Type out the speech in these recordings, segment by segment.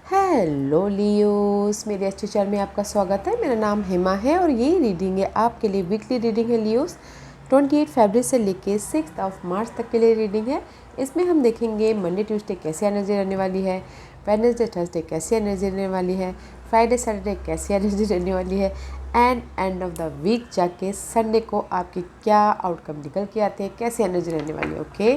Hello Leos, मेरे अच्छे channel में आपका स्वागत है। मेरा नाम हेमा है और ये रीडिंग है आपके लिए वीकली रीडिंग है लियोस। 28 फरवरी से लेके 6 मार्च तक के लिए रीडिंग है। इसमें हम देखेंगे मंडे ट्यूसडे कैसी एनर्जी रहने वाली है, वेडनेसडे थर्सडे कैसी एनर्जी रहने वाली है, फ्राइडे सैटरडे कैसी एनर्जी रहने वाली है and end of the week जाके संडे को आपके क्या आउटकम निकल के आते हैं, कैसी एनर्जी रहने वाली है। ओके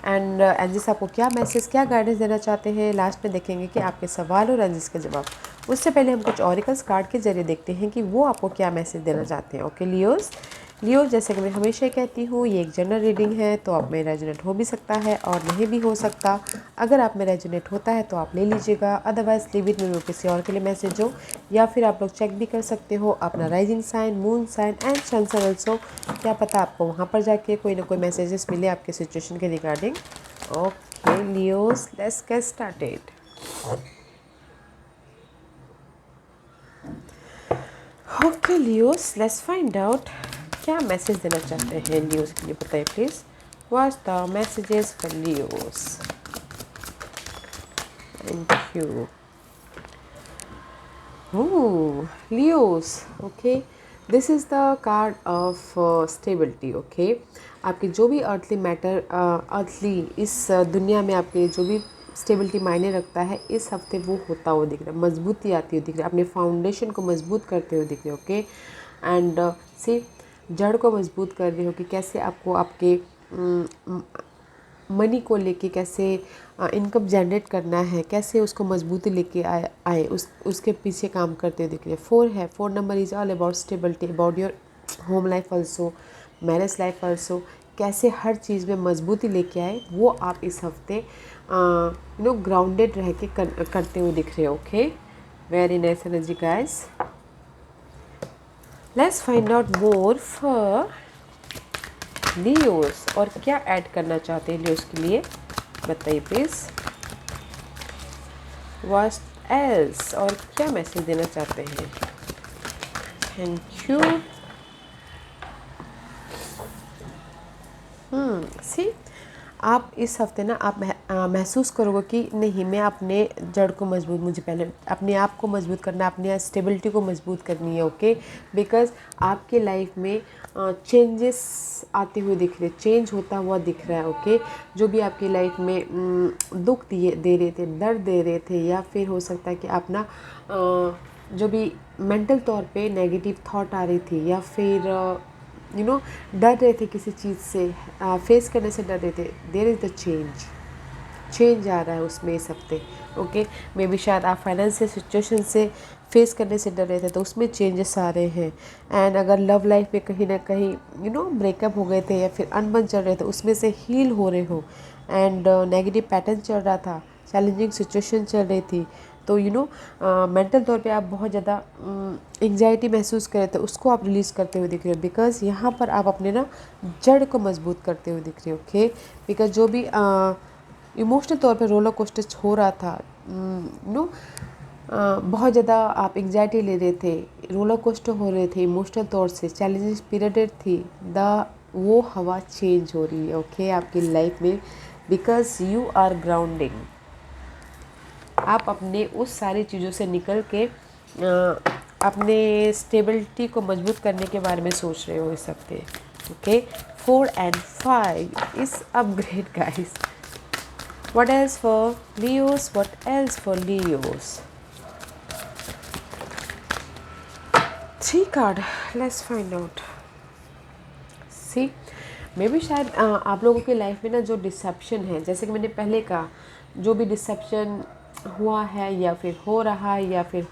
एंड एंजिस आपको क्या मैसेज, क्या गाइडेंस देना चाहते हैं, लास्ट में देखेंगे कि आपके सवाल और एंजिस के जवाब। उससे पहले हम कुछ ऑरिकल्स कार्ड के जरिए देखते हैं कि वो आपको क्या मैसेज देना चाहते हैं। ओके लियोस, जैसे कि मैं हमेशा कहती हूँ, ये एक जनरल रीडिंग है, तो आप में रेजोनेट हो भी सकता है और नहीं भी हो सकता। अगर आप में रेजोनेट होता है तो आप ले लीजिएगा, अदरवाइज लीव इट में वो किसी और के लिए मैसेज हो। या फिर आप लोग चेक भी कर सकते हो अपना rising sign, moon sign and sun sign also. क्या पता आपको वहाँ पर जाके कोई ना कोई मैसेजेस मिले आपके सिचुएशन के regarding. Okay Leos, let's get started. Okay Leos, let's find out क्या मैसेज देना चाहते हैं लियोस के लिए। बताइए please, what's the messages for Leos. Thank you. Leos, okay, this is the card of stability. Okay, आपकी जो भी अर्थली मैटर, अर्थली इस दुनिया में आपके जो भी स्टेबिलिटी मायने रखता है, इस हफ्ते वो होता हुआ दिख रहा है, मजबूती आती हुई दिख रही है, अपने फाउंडेशन को मजबूत करते हुए दिख रहे हो। ओके एंड सी, जड़ को मजबूत कर रहे हो कि कैसे आपको आपके मनी को लेके कैसे इनकम जनरेट करना है, कैसे उसको मजबूती लेके आए उसके पीछे काम करते हुए दिख रहे हैं। 4 है, 4 number is all about stability, about your home life also, marriage life also. कैसे हर चीज़ में मजबूती लेके आए वो आप इस हफ्ते ग्राउंडेड रह के करते हुए दिख रहे हो। Okay, very nice energy guys. Let's find out more for Leos, और क्या ऐड करना चाहते हैं लियोस के लिए, बताइए प्लीज। व्हाट एल्स, और क्या मैसेज देना चाहते हैं। Thank you. सी, आप इस हफ्ते ना आप महसूस करोगे कि नहीं, मैं अपने जड़ को मजबूत, मुझे पहले अपने आप को मजबूत करना, अपने स्टेबिलिटी को मजबूत करनी है। ओके, बिकॉज आपके लाइफ में चेंजेस आते हुए दिख रहे, चेंज होता हुआ दिख रहा है। ओके, जो भी आपकी लाइफ में दुख दे रहे थे, दर्द दे रहे थे, या फिर हो सकता है कि आप ना जो भी मेंटल तौर पे नेगेटिव थॉट आ रही थी, या फिर डर रहे थे किसी चीज़ से, फेस करने से डर रहे थे, देयर इज़ द चेंज आ रहा है उसमें इस हफ्ते। ओके, मे बी शायद आप फाइनेंशियल सिचुएशन से फेस करने से डर रहे थे, तो उसमें चेंजेस आ रहे हैं। एंड अगर लव लाइफ में कहीं ना कहीं ब्रेकअप हो गए थे या फिर अनबन चल रहे थे, उसमें से हील हो रहे हो। एंड नेगेटिव पैटर्न चल रहा था, चैलेंजिंग सिचुएशन चल रही थी, तो मेंटल तौर पे आप बहुत ज़्यादा एंग्जाइटी महसूस कर रहे थे, उसको आप रिलीज़ करते हुए दिख रहे हो। बिकॉज यहाँ पर आप अपने ना जड़ को मजबूत करते हुए दिख रहे हो। ओके, बिकॉज जो भी इमोशनल तौर पे रोलर कोस्टर हो रहा था, बहुत ज़्यादा आप एंग्जाइटी ले रहे थे, रोलर कोस्टर हो रहे थे इमोशनल तौर से, चैलेंजेस पीरियड थी, वो हवा चेंज हो रही है। ओके, आपकी लाइफ में, बिकॉज यू आर ग्राउंडिंग, आप अपने उस सारी चीज़ों से निकल के अपने स्टेबिलिटी को मजबूत करने के बारे में सोच रहे हो इस हफ्ते। ओके, 4 and 5 इस upgrade guys. What else for Leos, what else for Leos. 3 card, let's find out. See, मे भी शायद आप लोगों की लाइफ में ना जो डिसेप्शन है, जैसे कि मैंने पहले कहा, जो भी डिसेप्शन हुआ है या फिर हो रहा है या फिर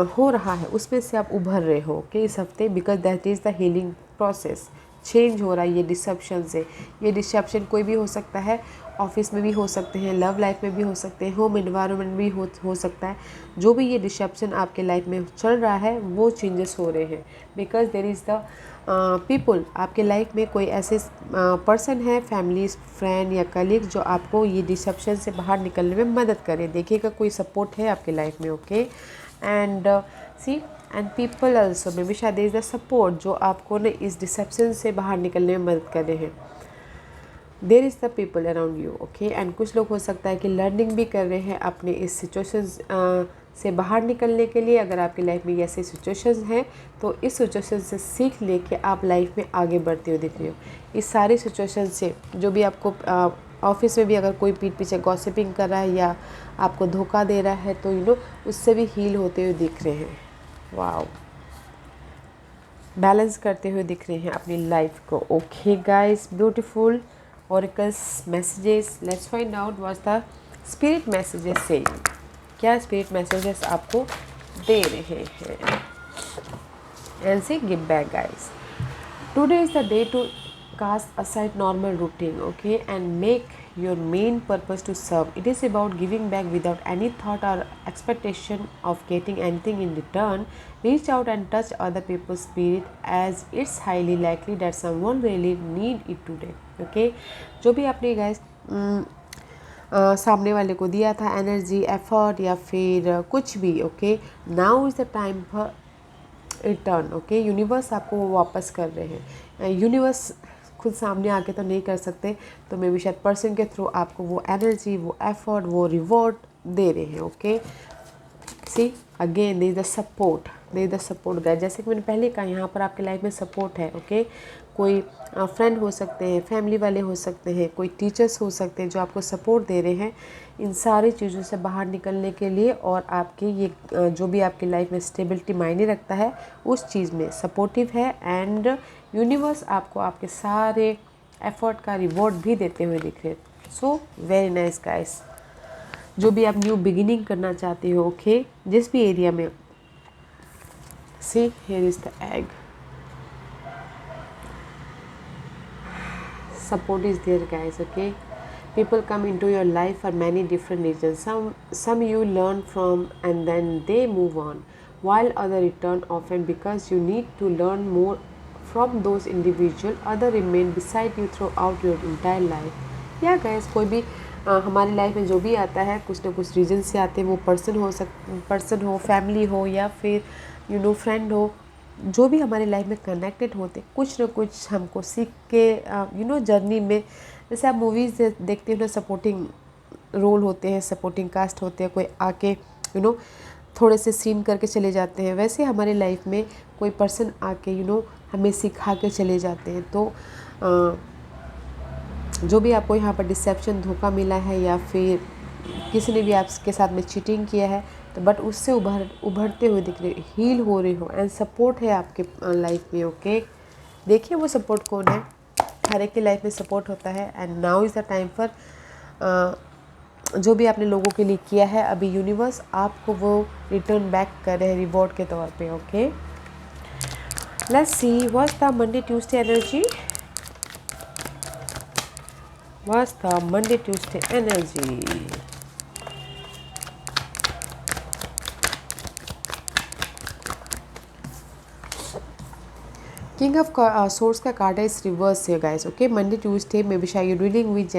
हो रहा है, उसमें से आप उभर रहे हो कि इस हफ्ते, because that is the healing process. Change हो रहा है ये डिसेप्शन से। ये डिसेप्शन कोई भी हो सकता है, ऑफिस में भी हो सकते हैं, लव लाइफ में भी हो सकते हैं, होम इन्वायरमेंट भी हो सकता है। जो भी ये डिसेप्शन आपके लाइफ में चल रहा है, वो चेंजेस हो रहे हैं, because there is the people, आपके लाइफ में कोई ऐसे पर्सन है, फैमिली, फ्रेंड या कलीग, जो आपको ये डिसेप्शन से बाहर निकलने में मदद करे। देखिएगा, कोई सपोर्ट है आपके लाइफ में। Okay and see, and people also, may B शायद इज़ द सपोर्ट जो आपको ना इस डिसेप्शन से बाहर निकलने में मदद कर रहे हैं। There is the people around you, okay. And कुछ लोग हो सकता है कि लर्निंग भी कर रहे हैं अपने इस सिचुएशंस से बाहर निकलने के लिए। अगर आपकी लाइफ में ऐसे सिचुएशंस हैं तो इस सिचुएशन से सीख लेके आप लाइफ में आगे बढ़ते हुए दिख रहे हो। इस सारी सिचुएशन से जो भी आपको ऑफिस में भी अगर कोई पीठ पीछे गॉसिपिंग कर रहा है या आपको धोखा दे रहा है तो उससे भी हील होते हुए दिख रहे हैं। वाओ, बैलेंस करते हुए दिख रहे हैं अपनी लाइफ को। Okay guys, beautiful oracles messages, let's find out what's the spirit messages saying. क्या स्पिरिट मैसेजेस आपको दे रहे हैं। And say give back guys. Today is the day to cast aside normal routine, okay, and make your main purpose to serve. It is about giving back without any thought or expectation of getting anything in return. Reach out and touch other people's spirit, as it's highly likely that someone really need it today, okay. जो भी आपने guys सामने वाले को दिया था energy, effort या फिर कुछ भी, okay, now is the time for return, okay. Universe आपको वो वापस कर रहे हैं। यूनिवर्स खुद सामने आके तो नहीं कर सकते, तो मे भी शायद पर्सन के थ्रू आपको वो एनर्जी, वो एफर्ट, वो रिवॉर्ड दे रहे हैं, okay. See again they is the support, they is the support guys. जैसे कि मैंने पहले कहा, यहाँ पर आपके लाइफ में सपोर्ट है, ओके। कोई फ्रेंड हो सकते हैं, फैमिली वाले हो सकते हैं, कोई टीचर्स हो सकते हैं जो आपको सपोर्ट दे रहे हैं इन सारी चीज़ों से बाहर निकलने के लिए, और आपके ये जो भी आपकी लाइफ में स्टेबिलिटी मायने रखता है उस चीज़ में सपोर्टिव है। एंड यूनिवर्स आपको आपके सारे एफर्ट का रिवॉर्ड भी देते हुए दिख रहे हैं। So very nice guys. जो भी आप न्यू बिगिनिंग करना चाहते हो, ओके, जिस भी एरिया में, see here is the egg, support is there guys, okay. People come into your life for many different reasons. Some you learn from and then they move on, while other return often because you need to learn more from those individual. Other remain beside you throughout your entire life. Yeah guys, कोई भी हमारी life में जो भी आता है कुछ ना कुछ रीजन से आते हैं। वो पर्सन हो, फैमिली हो या फिर फ्रेंड हो, जो भी हमारे लाइफ में कनेक्टेड होते, कुछ ना कुछ हमको सीख के जर्नी में, जैसे आप मूवीज़ देखते हो ना, सपोर्टिंग रोल होते हैं, सपोर्टिंग कास्ट होते हैं, कोई आके थोड़े से सीन करके चले जाते हैं, वैसे हमारे लाइफ में कोई पर्सन आके हमें सिखा के चले जाते हैं। तो जो भी आपको यहाँ पर डिसेप्शन, धोखा मिला है या फिर किसी ने भी आपके साथ में चीटिंग किया है, तो बट उससे उभरते हुए दिख रहे, हील हो रहे हो, एंड सपोर्ट है आपके लाइफ में, ओके। देखिए वो सपोर्ट कौन है। हर एक की लाइफ में सपोर्ट होता है। And now is the time for जो भी आपने लोगों के लिए किया है, अभी यूनिवर्स आपको वो रिटर्न बैक कर रहे हैं रिवॉर्ड के तौर पे, okay. Let's see what's the Monday Tuesday energy, what's the Monday Tuesday energy. King of source का कार्ड है, इस रिवर्स है guys, okay. Monday Tuesday may be शायद dealing with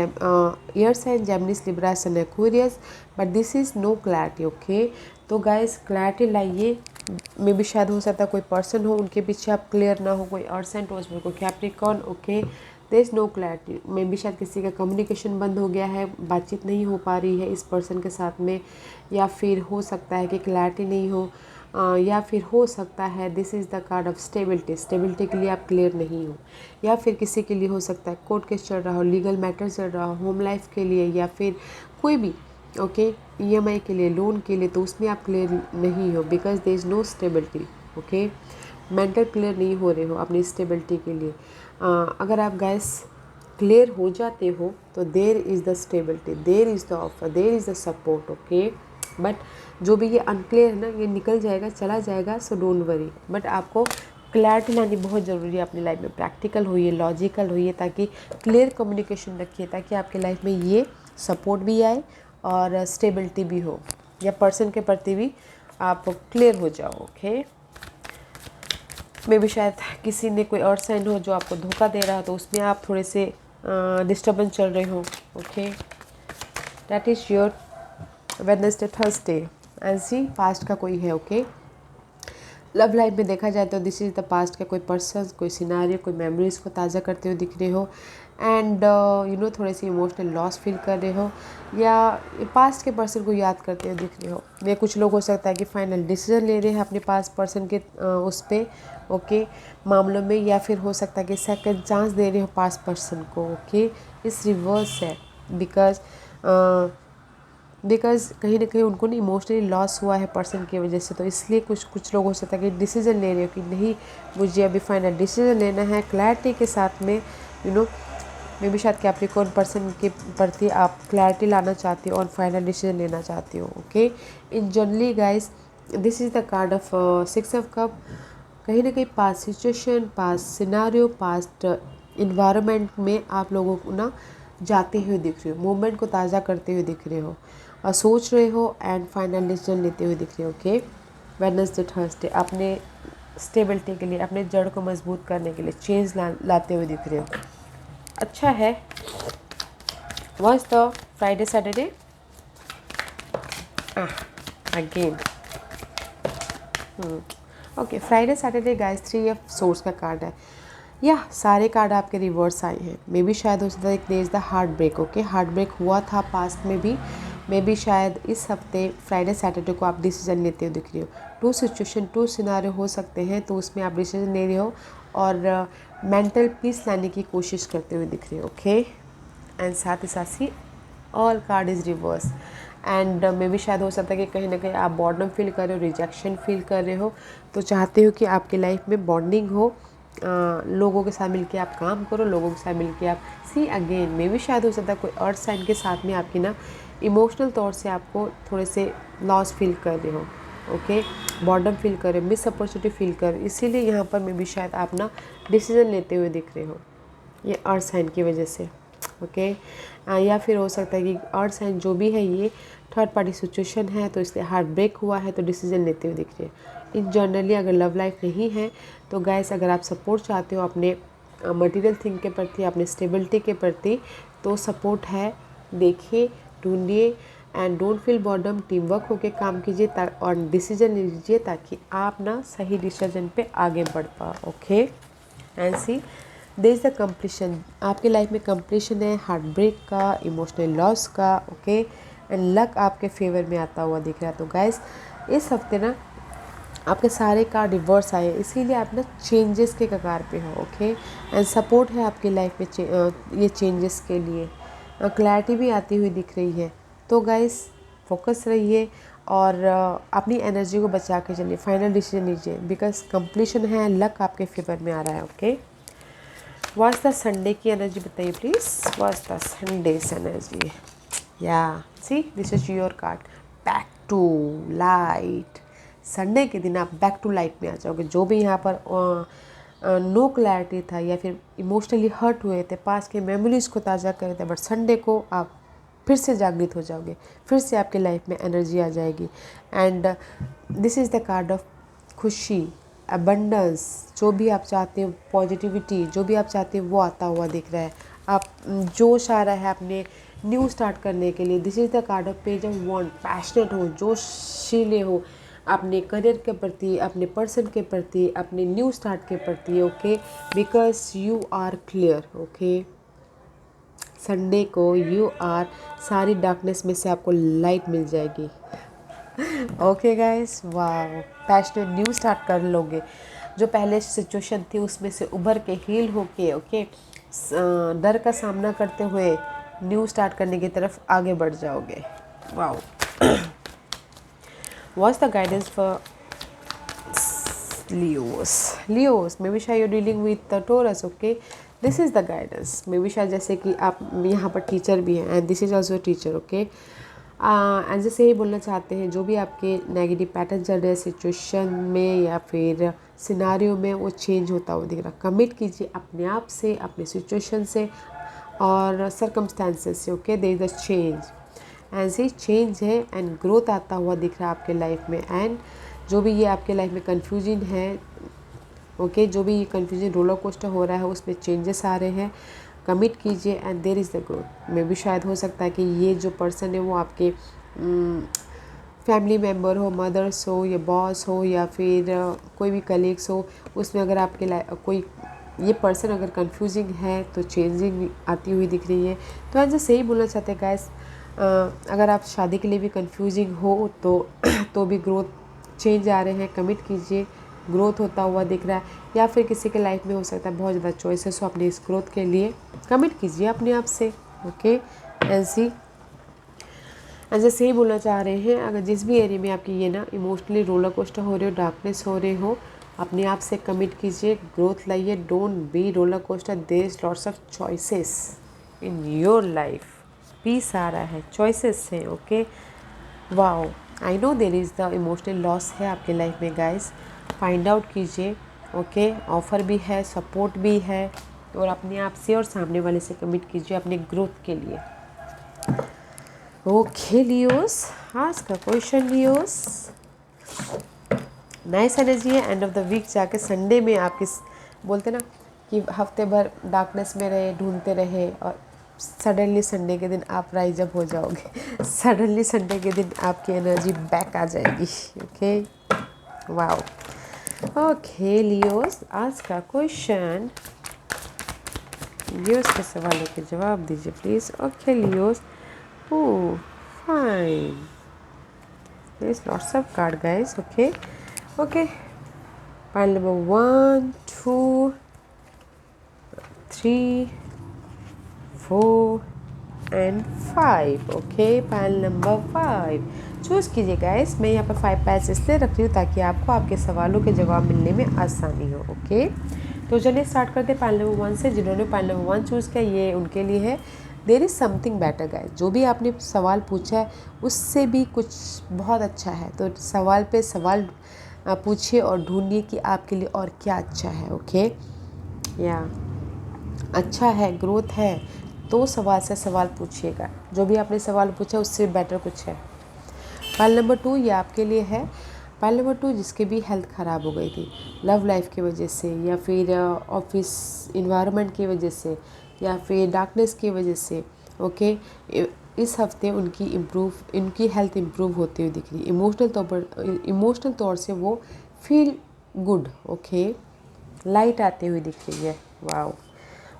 air sign Geminis, Libra and Aquarius, but this is no clarity, okay. तो guys clarity लाइए। May be शायद हो सकता है कोई पर्सन हो, उनके पीछे आप क्लियर ना हो, कोई अर्थ एंड टॉस में कोई Capricorn, okay. There is no clarity. May B शायद किसी का कम्युनिकेशन बंद हो गया है, बातचीत नहीं हो पा रही है इस पर्सन के साथ में, या फिर हो सकता है कि क्लैरिटी नहीं हो, या फिर हो सकता है this is the card of stability, stability के लिए आप क्लियर नहीं हो, या फिर किसी के लिए हो सकता है कोर्ट केस चल रहा हो, लीगल मैटर चल रहा हो, होम लाइफ के लिए या फिर कोई भी, ओके, EMI के लिए, लोन के लिए, तो उसमें आप क्लियर नहीं हो because there is no stability, okay. Mental clear नहीं हो रहे हो अपनी स्टेबिलिटी के लिए। अगर आप गाइस क्लियर हो जाते हो तो there is the stability, there is the offer, there is the support, okay. But जो भी ये अनक्लियर है ना, ये निकल जाएगा, चला जाएगा, सो डोंट वरी। बट आपको क्लैरिटी लानी बहुत ज़रूरी है अपनी लाइफ में। प्रैक्टिकल होइए, लॉजिकल होइए, ताकि क्लियर कम्युनिकेशन रखिए, ताकि आपके लाइफ में ये सपोर्ट भी आए और स्टेबिलिटी भी हो, या पर्सन के प्रति भी आप क्लियर हो जाओ, ओके। मे बी शायद किसी ने कोई और साइन हो जो आपको धोखा दे रहा हो, तो उसमें आप थोड़े से डिस्टर्बेंस चल रहे हो, okay. That is your Wednesday, Thursday, and see past का कोई है, ओके। लव लाइफ में देखा जाए तो दिस इज़ द पास्ट का कोई पर्सन, कोई सिनारियो, कोई मेमोरीज़ को ताज़ा करते हुए दिख रहे हो एंड थोड़े से इमोशनल लॉस फील कर रहे हो या पास्ट के पर्सन को याद करते हुए दिख रहे हो। या कुछ लोग हो सकता है कि फाइनल डिसीजन ले रहे हैं अपने पास्ट पर्सन के उस पर ओके मामलों में, या फिर हो सकता है कि सेकंड चांस दे रहे हो पास्ट पर्सन को ओके। इस रिवर्स है बिकॉज कहीं ना कहीं उनको ना इमोशनली लॉस हुआ है पर्सन की वजह से, तो इसलिए कुछ लोग हो सकता है कि डिसीज़न ले रहे हो कि नहीं मुझे अभी फाइनल डिसीज़न लेना है क्लैरिटी के साथ में मे बी शायद कैप्रिकॉर्न पर्सन के प्रति आप क्लैरिटी लाना चाहती हो और फाइनल डिसीजन लेना चाहती हो okay. In generally guys this is the card of 6 of cup. कहीं ना कहीं past situation, past scenario, past environment में आप लोगों को ना जाते हुए दिख रहे हो, मूवमेंट को ताज़ा करते हुए दिख रहे हो और सोच रहे हो एंड फाइनल डिसीजन लेते हुए दिख रहे हो ओके। वेडनेसडे थर्सडे अपने स्टेबिलिटी के लिए, अपने जड़ को मजबूत करने के लिए चेंज लाते हुए दिख रहे हो। अच्छा है। Was the Friday Saturday again okay. Friday Saturday guys 3 of source का कार्ड है। या सारे कार्ड आपके रिवर्स आए हैं। मे बी शायद हो सकता है there is the heart break okay. Heart break हुआ था पास्ट में भी, मे बी शायद इस हफ्ते फ्राइडे सैटरडे को आप डिसीजन लेते हुए दिख रहे हो। 2 सिचुएशन 2 सिनारियो हो सकते हैं, तो उसमें आप डिसीजन ले रहे हो और मेंटल पीस लाने की कोशिश करते हुए दिख रहे हो ओके। एंड साथ ही साथ ही all card is reverse and may be शायद हो सकता है कि कहीं ना कहीं आप बॉर्डम फील कर रहे हो, रिजेक्शन फील कर रहे हो, तो चाहते हो कि आपकी लाइफ में बॉन्डिंग हो, लोगों के साथ मिलके आप काम करो, लोगों के साथ मिलके आप सी अगेन। मे बी शायद हो सकता है कोई अर्थ साइन के साथ में आपकी ना इमोशनल तौर से आपको थोड़े से लॉस फील कर रहे हो ओके। बॉर्डम फील कर रहे हो, मिस अपॉर्चुनिटी फील कर रहे हो, इसीलिए यहाँ पर मे बी शायद आप ना डिसीजन लेते हुए दिख रहे हो ये अर्थ साइन की वजह से ओके। या फिर हो सकता है कि अर्थ साइन जो भी है ये थर्ड पार्टी सिचुएशन है, तो इसलिए हार्ट ब्रेक हुआ है, तो डिसीजन लेते हुए दिख रहे हैं। इन जनरली अगर लव लाइफ नहीं है तो गाइस अगर आप सपोर्ट चाहते हो अपने मटेरियल थिंग के प्रति, अपने स्टेबिलिटी के प्रति, तो सपोर्ट है, देखिए, ढूंढिए and don't feel boredom. Team work होकर काम कीजिए और डिसीजन लीजिए ताकि आप ना सही डिसीजन पे आगे बढ़ पाओ okay. And see there is the completion. आपके लाइफ में कंप्लीशन है हार्ट ब्रेक का, इमोशनल लॉस का ओके। एंड लक आपके फेवर में आता हुआ दिख रहा है। तो गाइस इस हफ्ते ना आपके सारे कार्ड रिवर्स आए, इसीलिए आप ना चेंजेस के कगार पे हो ओके। एंड सपोर्ट है आपकी लाइफ में ये चेंजेस के लिए, क्लैरिटी भी आती हुई दिख रही है। तो गाइस फोकस रहिए और अपनी एनर्जी को बचा के चलिए, फाइनल डिसीजन लीजिए बिकॉज कंप्लीशन है, लक आपके फेवर में आ रहा है ओके। व्हाट्स द संडे की एनर्जी बताइए please. What's the Sunday's energy. या see this is your card, back to light. Sunday के दिन आप बैक टू लाइट में आ जाओगे। जो भी यहाँ पर नो क्लैरिटी था या फिर इमोशनली हर्ट हुए थे, पास के मेमोरीज को ताज़ा कर रहे थे, बट संडे को आप फिर से जागृत हो जाओगे, फिर से आपके लाइफ में एनर्जी आ जाएगी। And this is the card of खुशी, अबंडेंस। जो भी आप चाहते हो, पॉजिटिविटी, जो भी आप चाहते हो वो आता हुआ दिख रहा है। आप जोश आ रहा है अपने न्यू स्टार्ट करने के लिए। This is the card of page of wand. Passionate हो, जोशीले हो अपने करियर के प्रति, अपने पर्सन के प्रति, अपने न्यू स्टार्ट के प्रति okay. Because you are clear okay. Sunday को यू आर, सारी डार्कनेस में से आपको लाइट मिल जाएगी ओके गाइस। वाह, पैशनेट न्यू स्टार्ट कर लोगे। जो पहले सिचुएशन थी उसमें से उभर के हील होके ओके, डर का सामना करते हुए न्यू स्टार्ट करने की तरफ आगे बढ़ जाओगे। Wow. What's the guidance for Leos? Leos, maybe शायद you're dealing with the Taurus, okay? This is the guidance. maybe शायद जैसे कि आप यहाँ पर टीचर भी हैं and this is also a teacher, okay? And जैसे ही बोलना चाहते हैं जो भी आपके नेगेटिव पैटर्न चल रहे हैं सिचुएशन में या फिर सिनारियो में, वो चेंज होता हुआ दिख रहा। कमिट कीजिए अपने आप से, अपने सिचुएशन से और सर्कमस्टांसेस से okay. There is a change, ऐसे चेंज है एंड ग्रोथ आता हुआ दिख रहा है आपके लाइफ में। एंड जो भी ये आपके लाइफ में कन्फ्यूजन है ओके, जो भी ये कन्फ्यूजन रोलर कोस्टर हो रहा है उसमें चेंजेस आ रहे हैं। कमिट कीजिए and there is the growth. मे भी शायद हो सकता है कि ये जो पर्सन है वो आपके फैमिली मेम्बर हो, मदर्स हो या बॉस हो या फिर कोई भी कलीग्स हो, उसमें अगर आपके कोई ये पर्सन अगर कंफ्यूजिंग है तो चेंजिंग आती हुई दिख रही है। तो आज सही बोलना चाहते हैं गाइस, अगर आप शादी के लिए भी कंफ्यूजिंग हो तो तो भी ग्रोथ चेंज आ रहे हैं, कमिट कीजिए, ग्रोथ होता हुआ दिख रहा है। या फिर किसी के लाइफ में हो सकता है बहुत ज़्यादा चॉइसेस हो, अपने इस ग्रोथ के लिए कमिट कीजिए अपने आप से। ओके, ऐसे सही बोलना चाह रहे हैं, अगर जिस भी एरिया में आपकी ये ना इमोशनली रोलर कोस्टर हो रहे हो, डार्कनेस हो रहे हो, अपने आप से कमिट कीजिए, ग्रोथ लाइए। Don't be roller coaster, there is lots of choices in your life. Peace आ रहा है, चॉइसेस हैं। Okay, wow, I know there is the emotional loss है आपके लाइफ में गाइस, फाइंड आउट कीजिए। ओके, ऑफर भी है, सपोर्ट भी है, और अपने आप से और सामने वाले से कमिट कीजिए अपने ग्रोथ के लिए। Okay Leos, ask a question Leos. Nice energy है। एंड ऑफ द वीक जाके संडे में आपके बोलते ना कि हफ्ते भर डार्कनेस में रहे, ढूंढते रहे, और सडनली संडे के दिन आप राइज अप हो जाओगे। सडनली संडे के दिन आपकी एनर्जी बैक आ जाएगी। Okay, wow. Okay Leos, ask a question. Leos के सवालों के जवाब दीजिए please. Okay Leos, oh fine, there's lots of card guys. Okay, pile number 1 2 3 4 and 5. Okay, pile number 5 choose कीजिए गाइस। मैं यहाँ पर 5 पाइल्स इसलिए रख रही हूँ ताकि आपको आपके सवालों के जवाब मिलने में आसानी हो। ओके, तो चलिए स्टार्ट करते हैं पाइल नंबर 1 से। जिन्होंने पाइल नंबर 1 चूज़ किया ये उनके लिए है। There is something better guys, जो भी आपने सवाल पूछा है उससे भी कुछ बहुत अच्छा है। तो सवाल पे सवाल पूछिए और ढूंढिए कि आपके लिए और क्या अच्छा है। ओके, या अच्छा है, ग्रोथ है, तो सवाल से सवाल पूछिएगा। जो भी आपने सवाल पूछा उससे बेटर कुछ है। पाइल नंबर 2 ये आपके लिए है। पाइल नंबर 2 जिसकी भी हेल्थ ख़राब हो गई थी लव लाइफ की वजह से, या फिर ऑफिस इन्वायरमेंट की वजह से, या फिर डार्कनेस की वजह से। ओके, इस हफ्ते उनकी हेल्थ इम्प्रूव होती हुई दिख रही है। इमोशनल तौर से वो फील गुड। ओके, लाइट आती हुई दिख रही है। वाओ।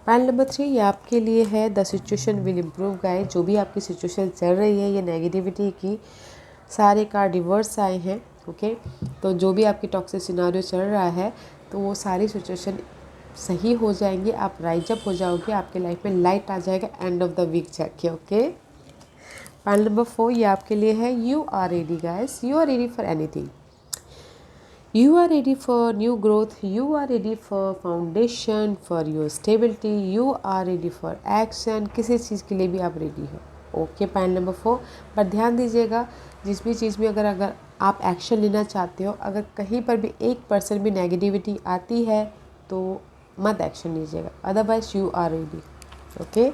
पाइल नंबर 3 ये आपके लिए है। The situation will improve guys, जो भी आपकी सिचुएशन चल रही है, ये नेगेटिविटी की सारे कार्ड रिवर्स आए हैं। ओके, तो जो भी आपकी टॉक्सिक सिनारियो चल रहा है तो वो सारी सिचुएशन सही हो जाएंगी, आप राइज अप हो जाओगे, आपके लाइफ में लाइट आ जाएगा एंड ऑफ द वीक जाके। ओके, पाइल नंबर 4 ये आपके लिए है। You are ready guys, you are ready for anything. You are ready for new growth. You are ready for foundation, for your stability. You are ready for action. किसी चीज़ के लिए भी आप ready हो। ओके, पाइल नंबर 4 पर ध्यान दीजिएगा, जिस भी चीज़ में अगर आप एक्शन लेना चाहते हो, अगर कहीं पर भी 1% भी नेगेटिविटी आती है तो मत एक्शन लीजिएगा, otherwise you are ready. Okay,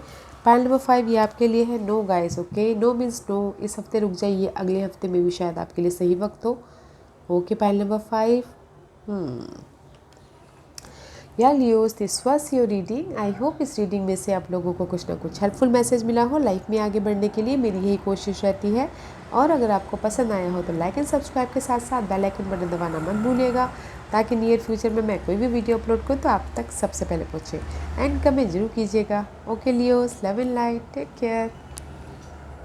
pile number 5 ये आपके लिए है। No guys, okay, no means no, इस हफ्ते रुक जाइए, अगले हफ्ते में भी शायद आपके लिए सही वक्त हो। Okay, pile number 5। या Leos, this was your reading. I hope इस रीडिंग में से आप लोगों को कुछ ना कुछ हेल्पफुल मैसेज मिला हो। लाइफ में आगे बढ़ने के लिए मेरी यही कोशिश रहती है। और अगर आपको पसंद आया हो तो लाइक एंड सब्सक्राइब के साथ साथ बेल आइकन बटन दबाना मत भूलिएगा, ताकि नियर फ्यूचर में मैं कोई भी वीडियो अपलोड करूँ तो आप तक सबसे पहले पहुँचे। एंड कमेंट जरूर कीजिएगा। Okay Leos, love and light, take care.